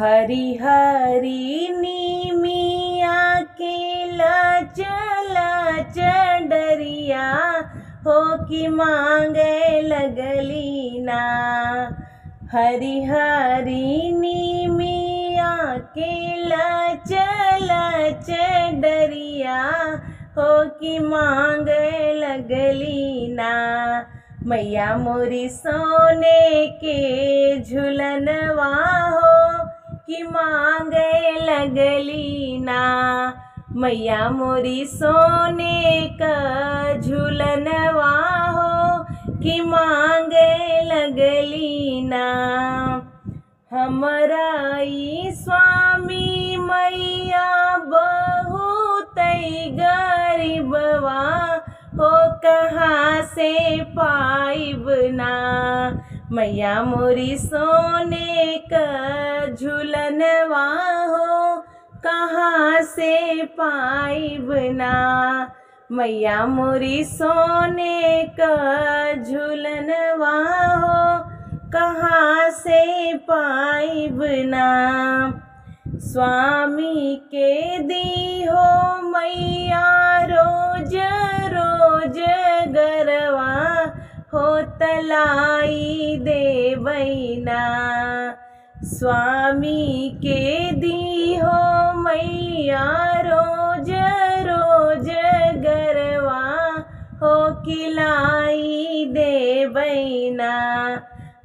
हरी हरी नीमिया के लच लच डरिया हो कि मांगे लगली ना। हरी हरी नीमिया के लच लच डरिया हो कि मांगे लगली ना। मैया मोरी सोने के झुलनवा हो कि मांगे लगली ना। मैया मोरी सोने का झुलनवा हो कि मांगे लगली ना। हमरा ई स्वामी मैया बहुत गरीबवा हो कहाँ से पाइब ना। मैया मोरी सोने का झुलनवा हो कहाँ से पाइब ना। मैया मोरी सोने का झुलनवा हो कहाँ से पाइब ना। स्वामी के दी हो मैया रोज रोज गरवा हो तलाई देवैना। स्वामी के दी हो मैया रोज रोज गरवा हो किलाई देवैना।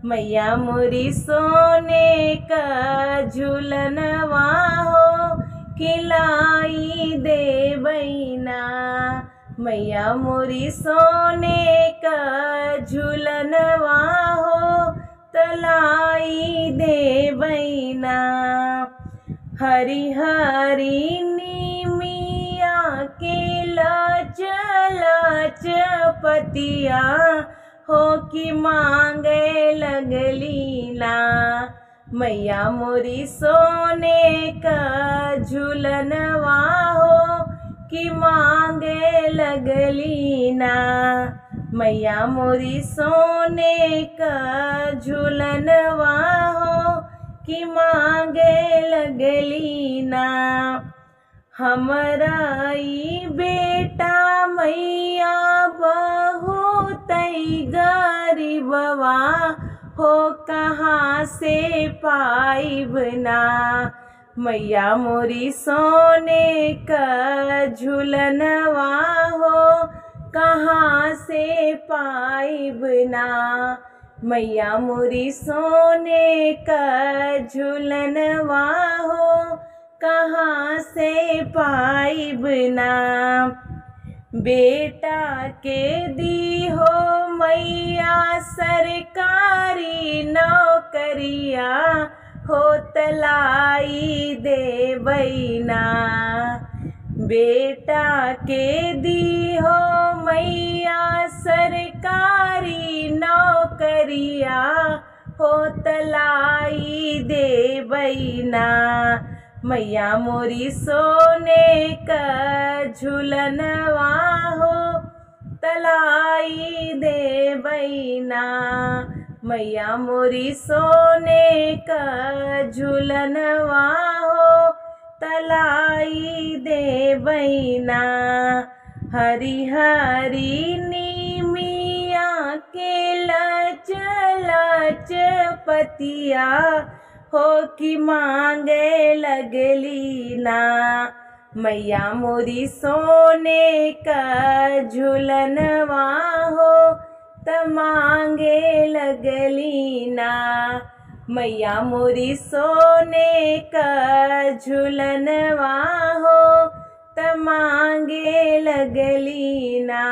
मैया मोरी सोने का झुलनवा हो किलाई देवैना। मैया मोरी सोने का झुलनवा हो तलाई देवैना। हरी हरी नीमिया के लच लच पतिया हो कि मांगे लगली ना। मैया मोरी सोने का झुलनवा हो कि मांगे लगली ना। मैया मोरी सोने का झुलनवा हो कि मांगे लगली ना। हमरा ई बेटा मैया बहुत गरीबवा हो कहाँ से पाइब ना। मैया मोरी सोने का झुलनवा हो कहाँ से पाइब ना। मैया मोरी सोने का झुलनवा हो कहाँ से पाइब ना। बेटा के दी हो मैया सरकारी नौकरिया हो तलाई देवैना। बेटा के दी हो मैया सरकारी नौकरिया हो तलाई देवैना। मैया मोरी सोने का झुलनवा हो तलाई देवैना। मैया मोरी सोने का झुलनवा हो तलाई देवैना। हरी हरी नीमिया के लच लच पतिया हो कि मांगे लगली ना। मैया मोरी सोने का झुलनवा हो त मांगे लगली ना। मैया मोरी सोने का झुलनवा हो त मांगे लगली ना।